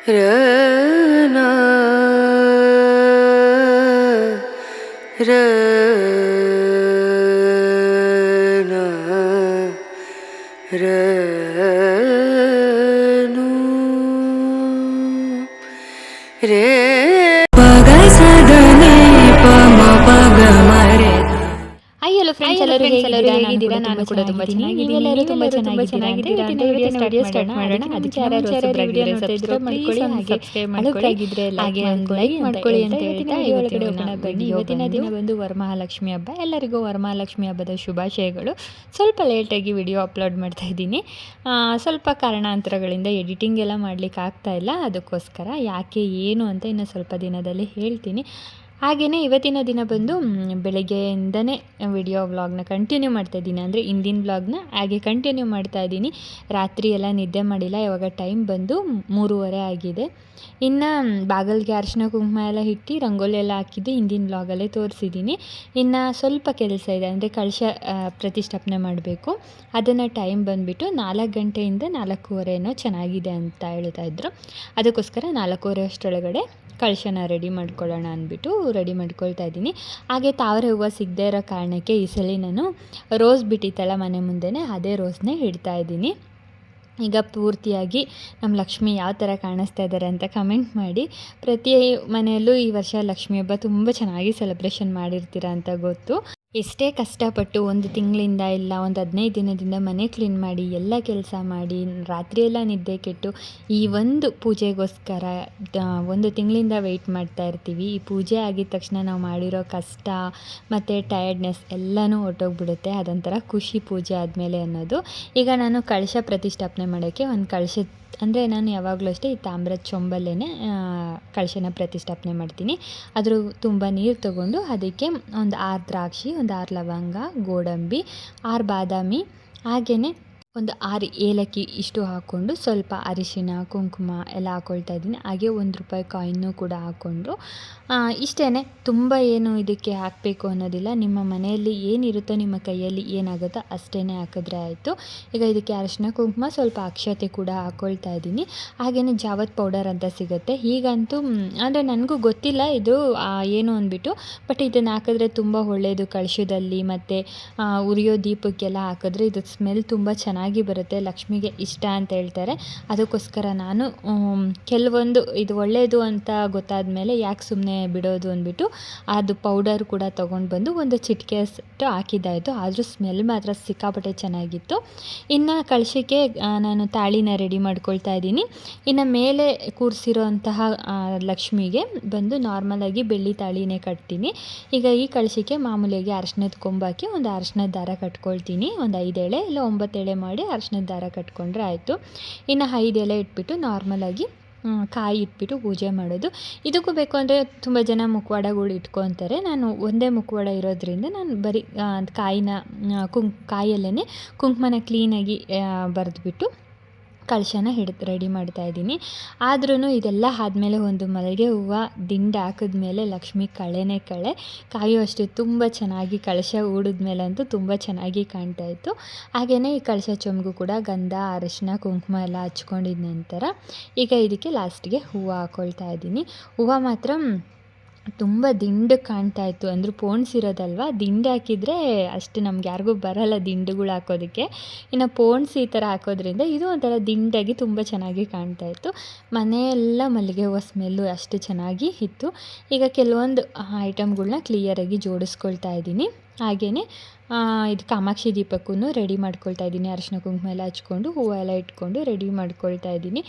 ರನ ರನ ರನು ರೇ ಪಗ ಸಗನೆ ಪಮ ಪಗ ಮರೆ. Hi hello friends, ಎಲ್ಲರೂ ಹೇಗಿದ್ದೀರಾ? ನಾನು ಕೂಡ ತುಂಬಾ ಚೆನ್ನಾಗಿದ್ದೀನಿ. ನೀವೆಲ್ಲರೂ ತುಂಬಾ ಚೆನ್ನಾಗಿದ್ದೀರಾ ಅಂತ ವಿಡಿಯೋ ಸ್ಟಾರ್ಟ್ ಮಾಡೋಣ. ಅದಕ್ಕೆ ಯಾರು ವಿಡಿಯೋ ನೋಡ್ತಾ ಇದ್ರೋ ಮಾಡ್ಕೊಳ್ಳಿ, ಹಾಗೆ ಸಬ್ಸ್ಕ್ರೈಬ್ ಹಾಗೆ ಒಂದು ಲೈಕ್ ಮಾಡ್ಕೊಳ್ಳಿ ಅಂತ ಹೇಳ್ತಾ ಇವತ್ತಿನ ದಿನ ಬಂದು ವರಮಹಾಲಕ್ಷ್ಮಿ ಹಬ್ಬ. ಎಲ್ಲರಿಗೂ ವರಮಹಾಲಕ್ಷ್ಮಿ ಹಬ್ಬದ ಶುಭಾಶಯಗಳು. ಸ್ವಲ್ಪ ಲೇಟಾಗಿ ವಿಡಿಯೋ ಅಪ್ಲೋಡ್ ಮಾಡ್ತಾ ಇದ್ದೀನಿ. ಸ್ವಲ್ಪ ಕಾರಣಾಂತರಗಳಿಂದ ಎಡಿಟಿಂಗ್ ಎಲ್ಲ ಮಾಡ್ಲಿಕ್ಕೆ ಆಗ್ತಾ ಇಲ್ಲ. ಅದಕ್ಕೋಸ್ಕರ ಯಾಕೆ ಏನು ಅಂತ ಇನ್ನು ಸ್ವಲ್ಪ ದಿನದಲ್ಲಿ ಹೇಳ್ತೀನಿ. ಹಾಗೆಯೇ ಇವತ್ತಿನ ದಿನ ಬಂದು ಬೆಳಗ್ಗೆಯಿಂದನೇ ವಿಡಿಯೋ ವ್ಲಾಗ್ನ ಕಂಟಿನ್ಯೂ ಮಾಡ್ತಾಯಿದ್ದೀನಿ. ಅಂದರೆ ಇಂದಿನ ವ್ಲಾಗ್ನ ಹಾಗೆ ಕಂಟಿನ್ಯೂ ಮಾಡ್ತಾಯಿದ್ದೀನಿ. ರಾತ್ರಿ ಎಲ್ಲ ನಿದ್ದೆ ಮಾಡಿಲ್ಲ. ಇವಾಗ ಟೈಮ್ ಬಂದು 3:30 ಆಗಿದೆ. ಇನ್ನು ಬಾಗಿಲಿಗೆ ಅರಿಶಿನ ಕುಂಕುಮ ಎಲ್ಲ ಇಟ್ಟು ರಂಗೋಲಿ ಎಲ್ಲ ಹಾಕಿದ್ದು ಹಿಂದಿನ ವ್ಲಾಗಲ್ಲೇ ತೋರಿಸಿದ್ದೀನಿ. ಇನ್ನು ಸ್ವಲ್ಪ ಕೆಲಸ ಇದೆ, ಅಂದರೆ ಕಳಶ ಪ್ರತಿಷ್ಠಾಪನೆ ಮಾಡಬೇಕು. ಅದನ್ನು ಟೈಮ್ ಬಂದುಬಿಟ್ಟು 4 ಗಂಟೆಯಿಂದ 4:15 ಚೆನ್ನಾಗಿದೆ ಅಂತ ಹೇಳ್ತಾಯಿದ್ರು. ಅದಕ್ಕೋಸ್ಕರ 4:15 ಅಷ್ಟರೊಳಗಡೆ ಕಳಶನ ರೆಡಿ ಮಾಡ್ಕೊಳ್ಳೋಣ ಅಂದ್ಬಿಟ್ಟು ರೆಡಿ ಮಾಡ್ಕೊಳ್ತಾ ಇದ್ದೀನಿ. ಹಾಗೆ ತಾವರೆ ಹೂವು ಸಿಗದೇ ಇರೋ ಕಾರಣಕ್ಕೆ ಈ ಸಲ ನಾನು ರೋಸ್ ಬಿಟ್ಟಿತ್ತಲ್ಲ ಮನೆ ಮುಂದೆನೇ, ಅದೇ ರೋಸ್ನೇ ಇಡ್ತಾ ಇದ್ದೀನಿ. ಈಗ ಪೂರ್ತಿಯಾಗಿ ನಮ್ಮ ಲಕ್ಷ್ಮಿ ಯಾವ ಥರ ಕಾಣಿಸ್ತಾ ಇದ್ದಾರೆ ಅಂತ ಕಮೆಂಟ್ ಮಾಡಿ. ಪ್ರತಿ ಮನೆಯಲ್ಲೂ ಈ ವರ್ಷ ಲಕ್ಷ್ಮಿ ಹಬ್ಬ ತುಂಬ ಚೆನ್ನಾಗಿ ಸೆಲೆಬ್ರೇಷನ್ ಮಾಡಿರ್ತೀರ ಅಂತ ಗೊತ್ತು. ಎಷ್ಟೇ ಕಷ್ಟಪಟ್ಟು ಒಂದು ತಿಂಗಳಿಂದ ಇಲ್ಲ ಒಂದು 15 ದಿನದಿಂದ ಮನೆ ಕ್ಲೀನ್ ಮಾಡಿ ಎಲ್ಲ ಕೆಲಸ ಮಾಡಿ ರಾತ್ರಿಯೆಲ್ಲ ನಿದ್ದೆ ಕೆಟ್ಟು ಈ ಒಂದು ಪೂಜೆಗೋಸ್ಕರ 1 ತಿಂಗಳಿಂದ ವೆಯ್ಟ್ ಮಾಡ್ತಾ ಇರ್ತೀವಿ. ಈ ಪೂಜೆ ಆಗಿದ ತಕ್ಷಣ ನಾವು ಮಾಡಿರೋ ಕಷ್ಟ ಮತ್ತು ಟಯರ್ಡ್ನೆಸ್ ಎಲ್ಲನೂ ಹೊರಟೋಗ್ಬಿಡುತ್ತೆ. ಅದೊಂಥರ ಖುಷಿ ಪೂಜೆ ಆದಮೇಲೆ ಅನ್ನೋದು. ಈಗ ನಾನು ಕಳಶ ಪ್ರತಿಷ್ಠಾಪನೆ ಮಾಡೋಕ್ಕೆ ಒಂದು ಕಳಶ, ಅಂದರೆ ನಾನು ಯಾವಾಗಲೂ ಅಷ್ಟೇ ಈ ತಾಮ್ರದ ಚೊಂಬಲ್ಲೇ ಕಳಶನ ಪ್ರತಿಷ್ಠಾಪನೆ ಮಾಡ್ತೀನಿ. ಅದ್ರ ತುಂಬ ನೀರು ತೊಗೊಂಡು ಅದಕ್ಕೆ ಒಂದು 6 ದ್ರಾಕ್ಷಿ, ಒಂದು 6 ಲವಂಗ, ಗೋಡಂಬಿ, 6 ಬಾದಾಮಿ, ಹಾಗೆಯೇ ಒಂದು 6 ಏಲಕ್ಕಿ ಇಷ್ಟು ಹಾಕ್ಕೊಂಡು ಸ್ವಲ್ಪ ಅರಿಶಿನ ಕುಂಕುಮ ಎಲ್ಲ ಹಾಕ್ಕೊಳ್ತಾ ಇದ್ದೀನಿ. ಹಾಗೆ ₹1 ಕಾಯಿನ್ನು ಕೂಡ ಹಾಕ್ಕೊಂಡು ಇಷ್ಟೇ. ತುಂಬ ಏನು ಇದಕ್ಕೆ ಹಾಕಬೇಕು ಅನ್ನೋದಿಲ್ಲ. ನಿಮ್ಮ ಮನೆಯಲ್ಲಿ ಏನಿರುತ್ತೋ, ನಿಮ್ಮ ಕೈಯಲ್ಲಿ ಏನಾಗುತ್ತೋ ಅಷ್ಟೇ ಹಾಕಿದ್ರೆ ಆಯಿತು. ಈಗ ಇದಕ್ಕೆ ಅರಿಶಿನ ಕುಂಕುಮ ಸ್ವಲ್ಪ ಅಕ್ಷತೆ ಕೂಡ ಹಾಕ್ಕೊಳ್ತಾ ಇದ್ದೀನಿ. ಹಾಗೆಯೇ ಜಾವತ್ ಪೌಡರ್ ಅಂತ ಸಿಗುತ್ತೆ. ಈಗಂತೂ ಅಂದರೆ ನನಗೂ ಗೊತ್ತಿಲ್ಲ ಇದು ಏನು ಅಂದ್ಬಿಟ್ಟು, ಬಟ್ ಇದನ್ನು ಹಾಕಿದ್ರೆ ತುಂಬ ಒಳ್ಳೆಯದು ಕಳಶದಲ್ಲಿ. ಮತ್ತು ಉರಿಯೋ ದೀಪಕ್ಕೆಲ್ಲ ಹಾಕಿದ್ರೆ ಇದು ಸ್ಮೆಲ್ ತುಂಬ ಚೆನ್ನಾಗಿ ಬರುತ್ತೆ, ಲಕ್ಷ್ಮಿಗೆ ಇಷ್ಟ ಅಂತ ಹೇಳ್ತಾರೆ. ಅದಕ್ಕೋಸ್ಕರ ನಾನು ಕೆಲವೊಂದು ಇದು ಒಳ್ಳೆಯದು ಅಂತ ಗೊತ್ತಾದ ಮೇಲೆ ಯಾಕೆ ಸುಮ್ಮನೆ ಬಿಡೋದು ಅಂದ್ಬಿಟ್ಟು ಅದು ಪೌಡರ್ ಕೂಡ ತೊಗೊಂಡು ಬಂದು ಒಂದು ಚಿಟಿಕೆಯಷ್ಟು ಹಾಕಿದ್ದಾಯಿತು. ಆದರೂ ಸ್ಮೆಲ್ ಮಾತ್ರ ಸಿಕ್ಕಾಪಟ್ಟೆ ಚೆನ್ನಾಗಿತ್ತು. ಇನ್ನು ಕಳಶಕ್ಕೆ ನಾನು ತಾಳಿನ ರೆಡಿ ಮಾಡ್ಕೊಳ್ತಾ ಇದ್ದೀನಿ. ಇನ್ನು ಮೇಲೆ ಕೂರಿಸಿರೋ ಅಂತಹ ಲಕ್ಷ್ಮಿಗೆ ಬಂದು ನಾರ್ಮಲಾಗಿ ಬೆಳ್ಳಿ ತಾಳಿನೇ ಕಟ್ತೀನಿ. ಈಗ ಈ ಕಳಶಕ್ಕೆ ಮಾಮೂಲಿಯಾಗಿ ಅರಿಶಿನದ ಕೊಂಬಾಕಿ ಒಂದು ಅರಿಶಿನದ ದಾರ ಕಟ್ಕೊಳ್ತೀನಿ. ಒಂದು 5 ಎಳೆ ಇಲ್ಲ 9 ಎಳೆ ಮಾಡಿ ಅರಿಶಿನದ ದಾರ ಕಟ್ಕೊಂಡ್ರೆ ಆಯಿತು. ಇನ್ನು 5 ಎಲೆ ಇಟ್ಬಿಟ್ಟು ನಾರ್ಮಲಾಗಿ ಕಾಯಿ ಇಟ್ಬಿಟ್ಟು ಪೂಜೆ ಮಾಡೋದು. ಇದಕ್ಕೂ ಬೇಕು ಅಂದರೆ ತುಂಬ ಜನ ಮುಖವಾಡಗಳು ಇಟ್ಕೊತಾರೆ. ನಾನು ಒಂದೇ ಮುಖವಾಡ ಇರೋದ್ರಿಂದ ನಾನು ಬರೀ ಕಾಯಲ್ಲೇ ಕುಂಕುಮನ ಕ್ಲೀನಾಗಿ ಬರೆದ್ಬಿಟ್ಟು ಕಳಶನ ರೆಡಿ ಮಾಡ್ತಾಯಿದ್ದೀನಿ. ಆದ್ರೂ ಇದೆಲ್ಲ ಆದಮೇಲೆ ಒಂದು ಮಲ್ಲಿಗೆ ಹೂವು ದಿಂಡು ಹಾಕಿದ್ಮೇಲೆ ಲಕ್ಷ್ಮಿ ಕಳೆನೇ ಕಳೆ ಕಾಯುವಷ್ಟು ತುಂಬ ಚೆನ್ನಾಗಿ ಕಳಶ ಹೂಡಿದ್ಮೇಲೆ ಅಂತೂ ತುಂಬ ಚೆನ್ನಾಗಿ ಕಾಣ್ತಾಯಿತ್ತು. ಹಾಗೆಯೇ ಈ ಕಳಶ ಚೊಂಬು ಕೂಡ ಗಂಧ ಅರಿಶಿನ ಕುಂಕುಮ ಎಲ್ಲ ಹಚ್ಕೊಂಡಿದ ನಂತರ ಈಗ ಇದಕ್ಕೆ ಲಾಸ್ಟಿಗೆ ಹೂವು ಹಾಕ್ಕೊಳ್ತಾ ಇದ್ದೀನಿ. ಹೂವು ಮಾತ್ರ ತುಂಬ ದಿಂಡು ಕಾಣ್ತಾಯಿತ್ತು. ಅಂದ್ರೆ ಪೋಣಿಸಿರೋದಲ್ವ, ದಿಂಡು ಹಾಕಿದರೆ ಅಷ್ಟು ನಮ್ಗೆ ಯಾರಿಗೂ ಬರೋಲ್ಲ ದಿಂಡುಗಳು ಹಾಕೋದಕ್ಕೆ. ಇನ್ನು ಪೋಣಿಸಿ ಈ ಥರ ಹಾಕೋದ್ರಿಂದ ಇದು ಒಂಥರ ದಿಂಡಾಗಿ ತುಂಬ ಚೆನ್ನಾಗಿ ಕಾಣ್ತಾಯಿತ್ತು. ಮನೆಯೆಲ್ಲ ಮಲ್ಲಿಗೆ ಹೂವು ಸ್ಮೆಲ್ಲು ಅಷ್ಟು ಚೆನ್ನಾಗಿ ಇತ್ತು. ಈಗ ಕೆಲವೊಂದು ಐಟಮ್ಗಳನ್ನ ಕ್ಲಿಯರಾಗಿ ಜೋಡಿಸ್ಕೊಳ್ತಾ ಇದ್ದೀನಿ. ಹಾಗೆಯೇ ಇದು ಕಾಮಾಕ್ಷಿ ದೀಪಕ್ಕೂ ರೆಡಿ ಮಾಡ್ಕೊಳ್ತಾ ಇದ್ದೀನಿ. ಅರಿಶಿನ ಕುಂಕುಮ ಎಲ್ಲ ಹಚ್ಕೊಂಡು ಹೂವು ಎಲ್ಲ ಇಟ್ಕೊಂಡು ರೆಡಿ ಮಾಡ್ಕೊಳ್ತಾ ಇದ್ದೀನಿ.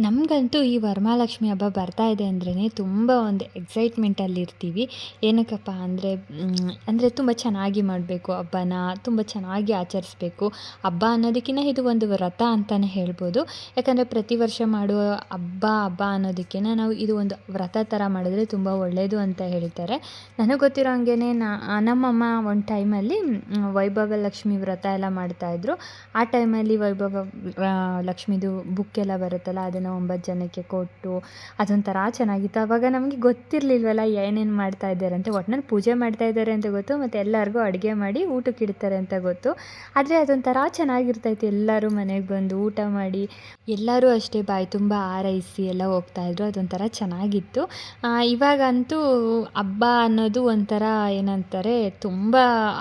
ನಮಗಂತೂ ಈ ವರಮಹಾಲಕ್ಷ್ಮಿ ಹಬ್ಬ ಬರ್ತಾ ಇದೆ ಅಂದ್ರೇ ತುಂಬ ಒಂದು ಎಕ್ಸೈಟ್ಮೆಂಟಲ್ಲಿರ್ತೀವಿ. ಏನಕ್ಕಪ್ಪ ಅಂದರೆ ತುಂಬ ಚೆನ್ನಾಗಿ ಮಾಡಬೇಕು ಹಬ್ಬನ, ತುಂಬ ಚೆನ್ನಾಗಿ ಆಚರಿಸ್ಬೇಕು. ಹಬ್ಬ ಅನ್ನೋದಕ್ಕಿಂತ ಇದು ಒಂದು ವ್ರತ ಅಂತಲೇ ಹೇಳ್ಬೋದು. ಯಾಕಂದರೆ ಪ್ರತಿ ವರ್ಷ ಮಾಡುವ ಹಬ್ಬ ಅನ್ನೋದಕ್ಕಿಂತ ನಾವು ಇದು ಒಂದು ವ್ರತ ಥರ ಮಾಡಿದ್ರೆ ತುಂಬ ಒಳ್ಳೆಯದು ಅಂತ ಹೇಳ್ತಾರೆ. ನನಗೆ ಗೊತ್ತಿರೋ ಹಂಗೆ ನಮ್ಮಮ್ಮ ಒಂದು ಟೈಮಲ್ಲಿ ವೈಭವ ಲಕ್ಷ್ಮಿ ವ್ರತ ಎಲ್ಲ ಮಾಡ್ತಾಯಿದ್ರು. ಆ ಟೈಮಲ್ಲಿ ವೈಭವ ಲಕ್ಷ್ಮಿದು ಬುಕ್ ಎಲ್ಲ ಬರುತ್ತಲ್ಲ, ಇರುತ್ತಲ್ಲ ಅದನ್ನು 9 ಜನಕ್ಕೆ ಕೊಟ್ಟು ಅದೊಂಥರ ಚೆನ್ನಾಗಿತ್ತು. ಆವಾಗ ನಮಗೆ ಗೊತ್ತಿರಲಿಲ್ವಲ್ಲ ಏನೇನು ಮಾಡ್ತಾ ಇದ್ದಾರೆ ಅಂತ. ಒಟ್ನಲ್ಲಿ ಪೂಜೆ ಮಾಡ್ತಾ ಇದ್ದಾರೆ ಅಂತ ಗೊತ್ತು, ಮತ್ತು ಎಲ್ಲರಿಗೂ ಅಡುಗೆ ಮಾಡಿ ಊಟಕ್ಕೆ ಇಡ್ತಾರೆ ಅಂತ ಗೊತ್ತು. ಆದರೆ ಅದೊಂಥರ ಚೆನ್ನಾಗಿರ್ತೈತೆ. ಎಲ್ಲರೂ ಮನೆಗೆ ಬಂದು ಊಟ ಮಾಡಿ ಎಲ್ಲರೂ ಅಷ್ಟೇ ಬಾಯಿ ತುಂಬ ಹಾರೈಸಿ ಎಲ್ಲ ಹೋಗ್ತಾಯಿದ್ರು. ಅದೊಂಥರ ಚೆನ್ನಾಗಿತ್ತು. ಇವಾಗಂತೂ ಹಬ್ಬ ಅನ್ನೋದು ಒಂಥರ ಏನಂತಾರೆ, ತುಂಬ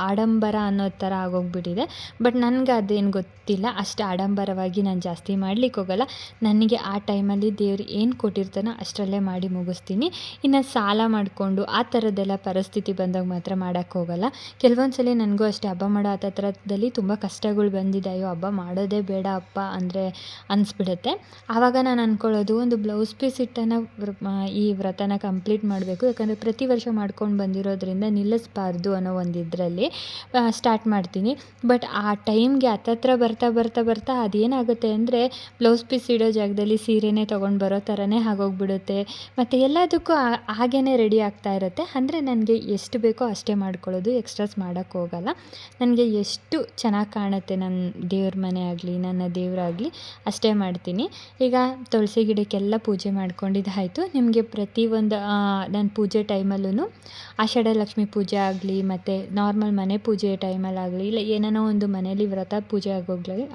ಆಡಂಬರ ಅನ್ನೋ ಥರ ಆಗೋಗ್ಬಿಟ್ಟಿದೆ. ಬಟ್ ನನಗೆ ಅದೇನು ಗೊತ್ತಿಲ್ಲ, ಅಷ್ಟು ಆಡಂಬರವಾಗಿ ನಾನು ಜಾಸ್ತಿ ಮಾಡ್ಲಿಕ್ಕೆ ಹೋಗಲ್ಲ. ನನಗೆ ಆ ಟೈಮಲ್ಲಿ ದೇವ್ರು ಏನು ಕೊಟ್ಟಿರ್ತಾನೋ ಅಷ್ಟರಲ್ಲೇ ಮಾಡಿ ಮುಗಿಸ್ತೀನಿ. ಇನ್ನು ಸಾಲ ಮಾಡಿಕೊಂಡು ಆ ಥರದ್ದೆಲ್ಲ ಪರಿಸ್ಥಿತಿ ಬಂದಾಗ ಮಾತ್ರ ಮಾಡೋಕ್ಕೆ ಹೋಗಲ್ಲ. ಕೆಲವೊಂದು ಸಲ ನನಗೂ ಅಷ್ಟೇ ಹಬ್ಬ ಮಾಡೋ ಆ ಥರದಲ್ಲಿ ತುಂಬ ಕಷ್ಟಗಳು ಬಂದಿದೆ. ಅಯ್ಯೋ ಹಬ್ಬ ಮಾಡೋದೇ ಬೇಡ ಅಪ್ಪ ಅಂದರೆ ಅನಿಸ್ಬಿಡುತ್ತೆ. ಆವಾಗ ನಾನು ಅಂದ್ಕೊಳ್ಳೋದು, ಒಂದು ಬ್ಲೌಸ್ ಪೀಸ್ ಇಟ್ಟನ್ನು ಈ ವ್ರತನ ಕಂಪ್ಲೀಟ್ ಮಾಡಬೇಕು. ಯಾಕಂದರೆ ಪ್ರತಿ ವರ್ಷ ಮಾಡ್ಕೊಂಡು ಬಂದಿರೋದ್ರಿಂದ ನಿಲ್ಲಿಸಬಾರ್ದು ಅನ್ನೋ ಒಂದು ಇದರಲ್ಲಿ ಸ್ಟಾರ್ಟ್ ಮಾಡ್ತೀನಿ. ಬಟ್ ಆ ಟೈಮ್ಗೆ ಹತ್ತತ್ರ ಬರ್ತಾ ಅದೇನಾಗುತ್ತೆ ಅಂದರೆ, ಬ್ಲೌಸ್ ಪೀಸ್ ಇಡೋ ಜಾಗದಲ್ಲಿ ಸೀರೆನೇ ತೊಗೊಂಡು ಬರೋ ಥರನೇ ಆಗೋಗ್ಬಿಡುತ್ತೆ. ಮತ್ತು ಎಲ್ಲದಕ್ಕೂ ಹಾಗೇ ರೆಡಿ ಆಗ್ತಾ ಇರುತ್ತೆ. ಅಂದರೆ ನನಗೆ ಎಷ್ಟು ಬೇಕೋ ಅಷ್ಟೇ ಮಾಡ್ಕೊಳ್ಳೋದು, ಎಕ್ಸ್ಟ್ರಾಸ್ ಮಾಡೋಕ್ಕೆ ಹೋಗಲ್ಲ. ನನಗೆ ಎಷ್ಟು ಚೆನ್ನಾಗಿ ಕಾಣುತ್ತೆ ನನ್ನ ದೇವ್ರ ಮನೆ ಆಗಲಿ ನನ್ನ ದೇವರಾಗಲಿ ಅಷ್ಟೇ ಮಾಡ್ತೀನಿ. ಈಗ ತುಳಸಿ ಗಿಡಕ್ಕೆಲ್ಲ ಪೂಜೆ ಮಾಡ್ಕೊಂಡಿದ್ದಾಯಿತು. ನಿಮಗೆ ಪ್ರತಿಯೊಂದು ನಾನು ಪೂಜೆ ಟೈಮಲ್ಲೂ ಆಷಾಢ ಲಕ್ಷ್ಮಿ ಪೂಜೆ ಆಗಲಿ, ಮತ್ತು ನಾರ್ಮಲ್ ಮನೆ ಪೂಜೆ ಟೈಮಲ್ಲಾಗಲಿ, ಇಲ್ಲ ಏನೇನೋ ಒಂದು ಮನೇಲಿ ವ್ರತ ಪೂಜೆ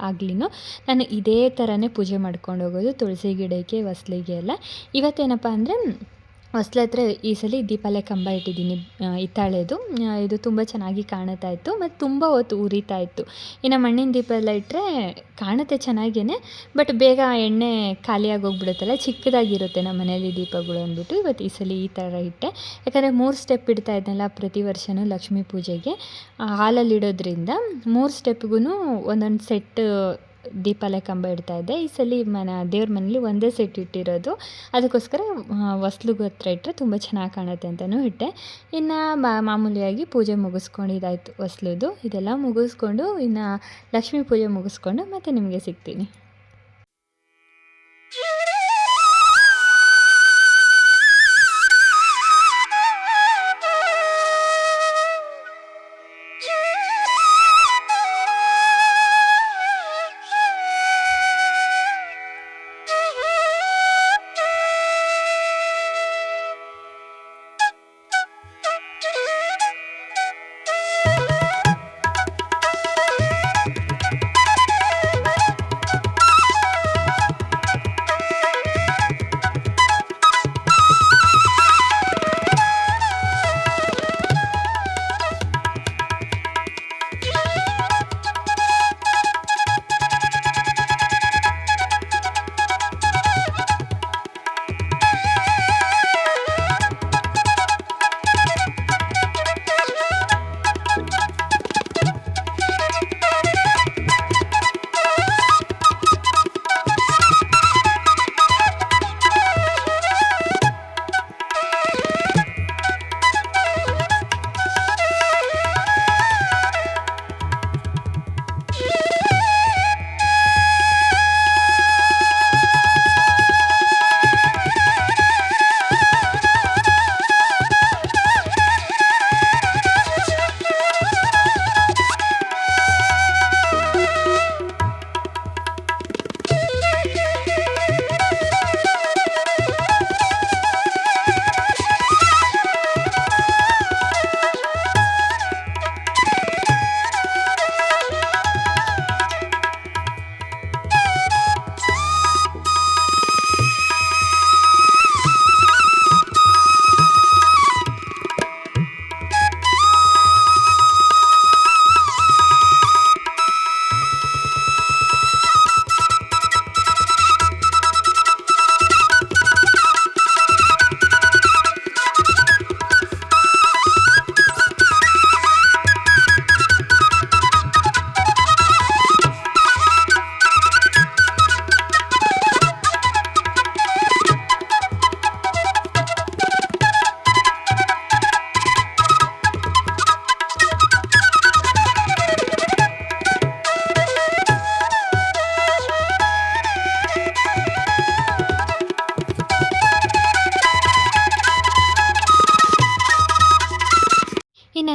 ಆಗ್ಲಿನೂ ನಾನು ಇದೇ ಥರನೇ ಪೂಜೆ ಮಾಡ್ಕೊಂಡು ಹೋಗೋದು, ತುಳಸಿ ಗಿಡಕ್ಕೆ ಹೊಸ್ಲಿಗೆ ಎಲ್ಲ. ಇವತ್ತೇನಪ್ಪ ಅಂದರೆ, ಹೊಸ್ಲ ಹತ್ರ ಈ ಸಲ ದೀಪಾಲೆ ಕಂಬ ಇಟ್ಟಿದ್ದೀನಿ, ಹಿತ್ತಾಳೆದು. ಇದು ತುಂಬ ಚೆನ್ನಾಗಿ ಕಾಣ್ತಾ ಇತ್ತು ಮತ್ತು ತುಂಬ ಹೊತ್ತು ಉರಿತಾ ಇತ್ತು. ಇನ್ನು ಮಣ್ಣಿನ ದೀಪ ಎಲ್ಲ ಇಟ್ಟರೆ ಕಾಣುತ್ತೆ ಚೆನ್ನಾಗೇ, ಬಟ್ ಬೇಗ ಎಣ್ಣೆ ಖಾಲಿಯಾಗಿ ಹೋಗ್ಬಿಡುತ್ತಲ್ಲ, ಚಿಕ್ಕದಾಗಿರುತ್ತೆ ನಮ್ಮ ಮನೆಯಲ್ಲಿ ದೀಪಗಳು ಅಂದ್ಬಿಟ್ಟು ಇವತ್ತು ಈ ಸಲ ಈ ಥರ ಇಟ್ಟೆ. ಯಾಕಂದರೆ 3 ಸ್ಟೆಪ್ ಇಡ್ತಾ ಇದ್ನಲ್ಲ ಪ್ರತಿ ವರ್ಷವೂ ಲಕ್ಷ್ಮೀ ಪೂಜೆಗೆ, ಹಾಲಲ್ಲಿಡೋದ್ರಿಂದ 3 ಸ್ಟೆಪ್ಗೂ ಒಂದೊಂದು ಸೆಟ್ ದೀಪಾಲೆ ಕಂಬ ಇಡ್ತಾಯಿದ್ದೆ. ಈ ಸಲ ದೇವ್ರ ಮನೇಲಿ ಒಂದೇ ಸೆಟ್ ಇಟ್ಟಿರೋದು, ಅದಕ್ಕೋಸ್ಕರ ಹೊಸ್ಲಿಗೆ ಹತ್ರ ಇಟ್ಟರೆ ತುಂಬ ಚೆನ್ನಾಗಿ ಕಾಣುತ್ತೆ ಅಂತಲೂ ಇಟ್ಟೆ. ಇನ್ನು ಮಾಮೂಲಿಯಾಗಿ ಪೂಜೆ ಮುಗಿಸ್ಕೊಂಡಿದ್ದಾಯಿತು ಹೊಸ್ಲುದು. ಇದೆಲ್ಲ ಮುಗಿಸ್ಕೊಂಡು ಇನ್ನು ಲಕ್ಷ್ಮೀ ಪೂಜೆ ಮುಗಿಸ್ಕೊಂಡು ಮತ್ತೆ ನಿಮಗೆ ಸಿಗ್ತೀನಿ.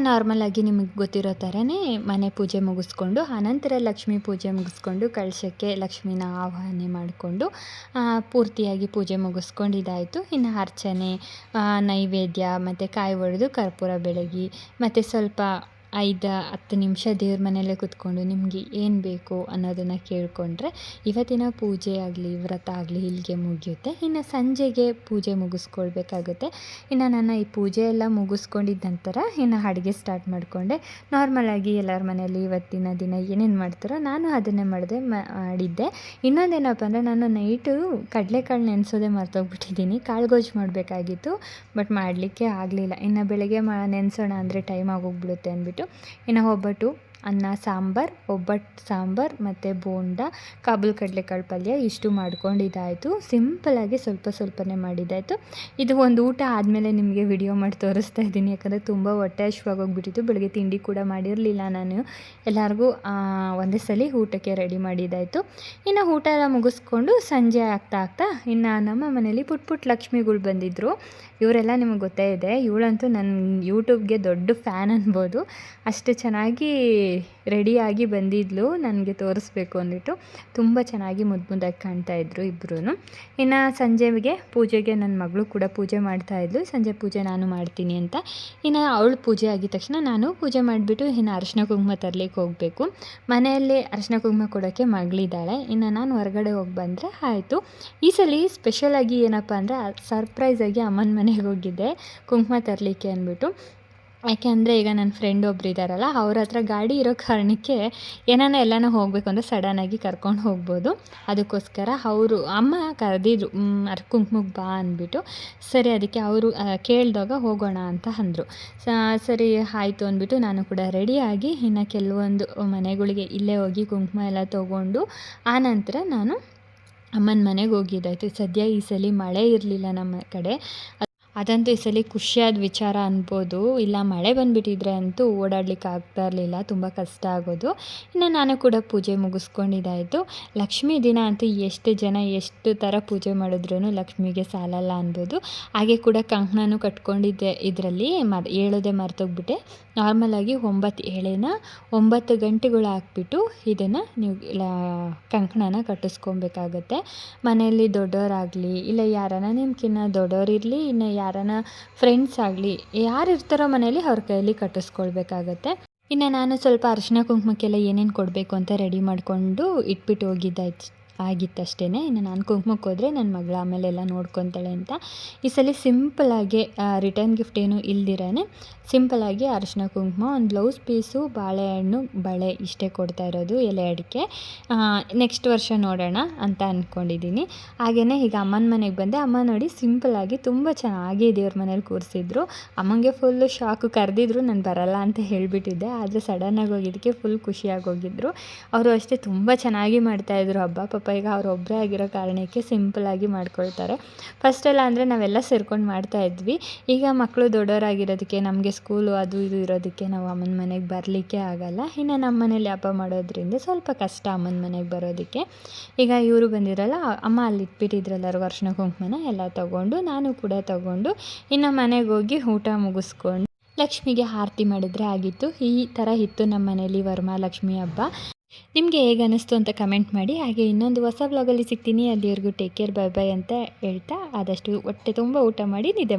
ನಾರ್ಮಲ್ ಆಗಿ ನಿಮಗೆ ಗೊತ್ತಿರೋ ಥರನೇ ಮನೆ ಪೂಜೆ ಮುಗಿಸ್ಕೊಂಡು ಆನಂತರ ಲಕ್ಷ್ಮೀ ಪೂಜೆ ಮುಗಿಸ್ಕೊಂಡು ಕಳಶಕ್ಕೆ ಲಕ್ಷ್ಮೀನ ಆವಾಹನೆ ಮಾಡಿಕೊಂಡು ಪೂರ್ತಿಯಾಗಿ ಪೂಜೆ ಮುಗಿಸ್ಕೊಂಡಿದ್ದಾಯಿತು. ಇನ್ನು ಅರ್ಚನೆ, ನೈವೇದ್ಯ ಮತ್ತು ಕಾಯಿ ಒಡೆದು ಕರ್ಪೂರ ಬೆಳಗಿ ಮತ್ತು ಸ್ವಲ್ಪ 5-10 ನಿಮಿಷ ದೇವ್ರ ಮನೆಯಲ್ಲೇ ಕೂತ್ಕೊಂಡು ನಿಮಗೆ ಏನು ಬೇಕು ಅನ್ನೋದನ್ನು ಕೇಳಿಕೊಂಡ್ರೆ ಇವತ್ತಿನ ಪೂಜೆ ಆಗಲಿ ವ್ರತ ಆಗಲಿ ಇಲ್ಲಿಗೆ ಮುಗಿಯುತ್ತೆ. ಇನ್ನು ಸಂಜೆಗೆ ಪೂಜೆ ಮುಗಿಸ್ಕೊಳ್ಬೇಕಾಗುತ್ತೆ. ಇನ್ನು ನಾನು ಈ ಪೂಜೆ ಎಲ್ಲ ಮುಗಿಸ್ಕೊಂಡಿದ್ದ ನಂತರ ಇನ್ನು ಅಡುಗೆ ಸ್ಟಾರ್ಟ್ ಮಾಡಿಕೊಂಡೆ. ನಾರ್ಮಲಾಗಿ ಎಲ್ಲರ ಮನೆಯಲ್ಲಿ ಇವತ್ತಿನ ದಿನ ಏನೇನು ಮಾಡ್ತಾರೋ ನಾನು ಅದನ್ನೇ ಮಾಡಿದ್ದೆ. ಇನ್ನೊಂದೇನಪ್ಪ ಅಂದರೆ ನಾನು ನೈಟು ಕಡಲೆಕಾಳು ನೆನೆಸೋದೇ ಮರ್ತೋಗ್ಬಿಟ್ಟಿದ್ದೀನಿ. ಕಾಳುಗೋಜು ಮಾಡಬೇಕಾಗಿತ್ತು, ಬಟ್ ಮಾಡಲಿಕ್ಕೆ ಆಗಲಿಲ್ಲ. ಇನ್ನು ಬೆಳಗ್ಗೆ ನೆನೆಸೋಣ ಅಂದರೆ ಟೈಮ್ ಆಗೋಗ್ಬಿಡುತ್ತೆ ಅಂದ್ಬಿಟ್ಟು ಇನ್ನು ಒಬ್ಬಟ್ಟು, ಅನ್ನ ಸಾಂಬಾರು, ಒಬ್ಬಟ್ಟು ಸಾಂಬಾರು ಮತ್ತು ಬೋಂಡ, ಕಾಬೂಲ್ ಕಡಲೆಕಾಳು ಪಲ್ಯ ಇಷ್ಟು ಮಾಡ್ಕೊಂಡಿದ್ದಾಯಿತು. ಸಿಂಪಲಾಗಿ ಸ್ವಲ್ಪನೇ ಮಾಡಿದ್ದಾಯಿತು. ಇದು ಒಂದು ಊಟ ಆದಮೇಲೆ ನಿಮಗೆ ವಿಡಿಯೋ ಮಾಡಿ ತೋರಿಸ್ತಾ ಇದ್ದೀನಿ, ಯಾಕಂದರೆ ತುಂಬ ಹೊಟ್ಟೆ ಹಶ್ವಾಗೋಗ್ಬಿಟ್ಟಿತ್ತು. ಬೆಳಗ್ಗೆ ತಿಂಡಿ ಕೂಡ ಮಾಡಿರಲಿಲ್ಲ ನಾನು. ಎಲ್ಲರಿಗೂ ಒಂದೇ ಸಲ ಊಟಕ್ಕೆ ರೆಡಿ ಮಾಡಿದ್ದಾಯಿತು. ಇನ್ನು ಊಟ ಎಲ್ಲ ಮುಗಿಸ್ಕೊಂಡು ಸಂಜೆ ಆಗ್ತಾ ಇನ್ನು ನಮ್ಮ ಮನೇಲಿ ಪುಟ್ಟ ಲಕ್ಷ್ಮಿಗಳು ಬಂದಿದ್ದರು. ಇವರೆಲ್ಲ ನಿಮಗೆ ಗೊತ್ತೇ ಇದೆ. ಇವಳಂತೂ ನನ್ನ ಯೂಟ್ಯೂಬ್ಗೆ ದೊಡ್ಡ ಫ್ಯಾನ್ ಅನ್ಬೋದು. ಅಷ್ಟು ಚೆನ್ನಾಗಿ ರೆಡಿಯಾಗಿ ಬಂದಿದ್ಲು ನನಗೆ ತೋರಿಸ್ಬೇಕು ಅಂದ್ಬಿಟ್ಟು. ತುಂಬ ಚೆನ್ನಾಗಿ ಮುದ್ದಾಗಿ ಕಾಣ್ತಾಯಿದ್ರು ಇಬ್ಬರೂ. ಇನ್ನು ಸಂಜೆಗೆ ಪೂಜೆಗೆ ನನ್ನ ಮಗಳು ಕೂಡ ಪೂಜೆ ಮಾಡ್ತಾಯಿದ್ಲು. ಸಂಜೆ ಪೂಜೆ ನಾನು ಮಾಡ್ತೀನಿ ಅಂತ. ಇನ್ನು ಅವಳು ಪೂಜೆ ಆಗಿದ ತಕ್ಷಣ ನಾನು ಪೂಜೆ ಮಾಡಿಬಿಟ್ಟು ಇನ್ನು ಅರಿಶಿನ ಕುಂಕುಮ ತರಲಿಕ್ಕೆ ಹೋಗಬೇಕು. ಮನೆಯಲ್ಲಿ ಅರಿಶಿನ ಕುಂಕುಮ ಕೊಡೋಕ್ಕೆ ಮಗಳಿದ್ದಾಳೆ. ಇನ್ನು ನಾನು ಹೊರಗಡೆ ಹೋಗಿ ಬಂದರೆ ಆಯಿತು. ಈ ಸಲ ಸ್ಪೆಷಲಾಗಿ ಏನಪ್ಪ ಅಂದರೆ ಸರ್ಪ್ರೈಸಾಗಿ ಅಮ್ಮನ ಮನೆಗೆ ಹೋಗಿದ್ದೆ ಕುಂಕುಮ ತರಲಿಕ್ಕೆ ಅಂದ್ಬಿಟ್ಟು. ಯಾಕೆಂದರೆ ಈಗ ನನ್ನ ಫ್ರೆಂಡ್ ಒಬ್ರು ಇದ್ದಾರಲ್ಲ, ಅವ್ರ ಹತ್ರ ಗಾಡಿ ಇರೋ ಕಾರಣಕ್ಕೆ ಎಲ್ಲನೂ ಹೋಗಬೇಕು ಅಂದರೆ ಸಡನ್ನಾಗಿ ಕರ್ಕೊಂಡು ಹೋಗ್ಬೋದು. ಅದಕ್ಕೋಸ್ಕರ ಅಮ್ಮ ಕರೆದಿದ್ರು ಕುಂಕುಮಕ್ಕೆ ಬಾ ಅಂದ್ಬಿಟ್ಟು. ಸರಿ, ಅದಕ್ಕೆ ಅವರು ಕೇಳಿದಾಗ ಹೋಗೋಣ ಅಂತ ಅಂದರು. ಸರಿ ಆಯಿತು ಅಂದ್ಬಿಟ್ಟು ನಾನು ಕೂಡ ರೆಡಿಯಾಗಿ ಇನ್ನು ಕೆಲವೊಂದು ಮನೆಗಳಿಗೆ ಇಲ್ಲೇ ಹೋಗಿ ಕುಂಕುಮ ಎಲ್ಲ ತೊಗೊಂಡು ಆನಂತರ ನಾನು ಅಮ್ಮನ ಮನೆಗೆ ಹೋಗಿದ್ದಾಯಿತು. ಸದ್ಯ ಈ ಸಲ ಮಳೆ ಇರಲಿಲ್ಲ ನಮ್ಮ ಕಡೆ. ಅದಂತೂ ಈ ಸಲ ಖುಷಿಯಾದ ವಿಚಾರ ಅನ್ಬೋದು. ಇಲ್ಲ ಮಳೆ ಬಂದುಬಿಟ್ಟಿದ್ರೆ ಅಂತೂ ಓಡಾಡ್ಲಿಕ್ಕೆ ಆಗ್ತಾ ಇರಲಿಲ್ಲ, ತುಂಬ ಕಷ್ಟ ಆಗೋದು. ಇನ್ನು ನಾನು ಕೂಡ ಪೂಜೆ ಮುಗಿಸ್ಕೊಂಡಿದ್ದಾಯಿತು. ಲಕ್ಷ್ಮೀ ದಿನ ಅಂತೂ ಎಷ್ಟು ಜನ ಎಷ್ಟು ಥರ ಪೂಜೆ ಮಾಡಿದ್ರೂ ಲಕ್ಷ್ಮಿಗೆ ಸಾಲಲ್ಲ ಅನ್ಬೋದು. ಹಾಗೆ ಕೂಡ ಕಂಕಣನೂ ಕಟ್ಕೊಂಡಿದ್ದೆ. ಇದರಲ್ಲಿ ಹೇಳೋದೇ ಮರ್ತೋಗ್ಬಿಟ್ಟೆ. ನಾರ್ಮಲಾಗಿ 9 ಎಳೆನ 9 ಗಂಟೆಗಳು ಹಾಕ್ಬಿಟ್ಟು ಇದನ್ನು ನೀವು ಕಂಕಣನ ಕಟ್ಟಿಸ್ಕೊಬೇಕಾಗತ್ತೆ. ಮನೆಯಲ್ಲಿ ದೊಡ್ಡವರಾಗಲಿ ಇಲ್ಲ ಯಾರನ್ನ ನಿಮ್ಗಿನ್ನ ದೊಡ್ಡವರಿರಲಿ, ಇನ್ನು ಯಾರನ್ನ ಫ್ರೆಂಡ್ಸ್ ಆಗಲಿ ಯಾರು ಇರ್ತಾರೋ ಮನೇಲಿ ಅವ್ರ ಕೈಯಲ್ಲಿ ಕಟ್ಟಿಸ್ಕೊಳ್ಬೇಕಾಗತ್ತೆ. ಇನ್ನು ನಾನು ಸ್ವಲ್ಪ ಅರಿಶಿನ ಕುಂಕುಮಕ್ಕೆಲ್ಲ ಏನೇನು ಕೊಡಬೇಕು ಅಂತ ರೆಡಿ ಮಾಡಿಕೊಂಡು ಇಟ್ಬಿಟ್ಟು ಆಗಿತ್ತಷ್ಟೇ. ಇನ್ನು ನಾನು ಕುಂಕುಮಕ್ಕೆ ಹೋದರೆ ನನ್ನ ಮಗಳು ಆಮೇಲೆಲ್ಲ ನೋಡ್ಕೊತಾಳೆ ಅಂತ ಈ ಸಲ ಸಿಂಪಲಾಗಿ ರಿಟರ್ನ್ ಗಿಫ್ಟ್ ಏನು ಇಲ್ದಿರೇ ಸಿಂಪಲಾಗಿ ಅರಿಶಿನ ಕುಂಕುಮ, ಒಂದು ಬ್ಲೌಸ್ ಪೀಸು, ಬಾಳೆಹಣ್ಣು, ಬಳೆ ಇಷ್ಟೇ ಕೊಡ್ತಾ ಇರೋದು, ಎಲೆ ಅಡಿಕೆ. ನೆಕ್ಸ್ಟ್ ವರ್ಷ ನೋಡೋಣ ಅಂತ ಅಂದ್ಕೊಂಡಿದ್ದೀನಿ. ಹಾಗೆಯೇ ಈಗ ಅಮ್ಮನ ಮನೆಗೆ ಬಂದೆ. ಅಮ್ಮ ನೋಡಿ ಸಿಂಪಲಾಗಿ ತುಂಬ ಚೆನ್ನಾಗಿ ದೇವ್ರ ಮನೇಲಿ ಕೂರಿಸಿದ್ರು. ಅಮ್ಮಂಗೆ ಫುಲ್ಲು ಶಾಕು. ಕರೆದಿದ್ರು, ನಾನು ಬರಲ್ಲ ಅಂತ ಹೇಳಿಬಿಟ್ಟಿದ್ದೆ. ಆದರೆ ಸಡನ್ನಾಗಿ ಹೋಗಿದ್ದಕ್ಕೆ ಫುಲ್ ಖುಷಿಯಾಗಿ ಹೋಗಿದ್ರು. ಅವರು ಅಷ್ಟೇ ತುಂಬ ಚೆನ್ನಾಗಿ ಮಾಡ್ತಾಯಿದ್ರು ಹಬ್ಬ. ಪಾಪ ಈಗ ಅವರೊಬ್ಬರೇ ಆಗಿರೋ ಕಾರಣಕ್ಕೆ ಸಿಂಪಲಾಗಿ ಮಾಡ್ಕೊಳ್ತಾರೆ. ಫಸ್ಟೆಲ್ಲ ಅಂದರೆ ನಾವೆಲ್ಲ ಸೇರ್ಕೊಂಡು ಮಾಡ್ತಾಯಿದ್ವಿ. ಈಗ ಮಕ್ಕಳು ದೊಡ್ಡವರಾಗಿರೋದಕ್ಕೆ ನಮಗೆ ಸ್ಕೂಲು ಅದು ಇದು ಇರೋದಕ್ಕೆ ನಾವು ಅಮ್ಮನ ಮನೆಗೆ ಬರಲಿಕ್ಕೆ ಆಗಲ್ಲ. ಇನ್ನು ನಮ್ಮ ಮನೇಲಿ ಹಬ್ಬ ಮಾಡೋದ್ರಿಂದ ಸ್ವಲ್ಪ ಕಷ್ಟ ಅಮ್ಮನ ಮನೆಗೆ ಬರೋದಕ್ಕೆ. ಈಗ ಇವರು ಬಂದಿರಲ್ಲ, ಅಮ್ಮ ಅಲ್ಲಿ ಇಟ್ಬಿಟ್ಟಿದ್ರಲ್ಲ ಅರಿಶಿನ ಕುಂಕುಮನ ಎಲ್ಲ ತೊಗೊಂಡು ನಾನು ಕೂಡ ತೊಗೊಂಡು ಇನ್ನು ಮನೆಗೆ ಹೋಗಿ ಊಟ ಮುಗಿಸ್ಕೊಂಡು ಲಕ್ಷ್ಮಿಗೆ ಆರತಿ ಮಾಡಿದ್ರೆ ಆಗಿತ್ತು. ಈ ಥರ ಇತ್ತು ನಮ್ಮ ಮನೇಲಿ ವರಮಹಾಲಕ್ಷ್ಮಿ ಹಬ್ಬ. ನಿಮಗೆ ಹೇಗೆ ಅನ್ನಿಸ್ತು ಅಂತ ಕಮೆಂಟ್ ಮಾಡಿ. ಹಾಗೆ ಇನ್ನೊಂದು ಹೊಸ ವ್ಲಾಗಲ್ಲಿ ಸಿಗ್ತೀನಿ. ಅಲ್ಲಿವರೆಗೂ ಟೇಕ್ ಕೇರ್, ಬೈ ಬೈ ಅಂತ ಹೇಳ್ತಾ ಆದಷ್ಟು ಹೊಟ್ಟೆ ತುಂಬ ಊಟ ಮಾಡಿ ನಿದ್ದೆ ಮಾಡಿ.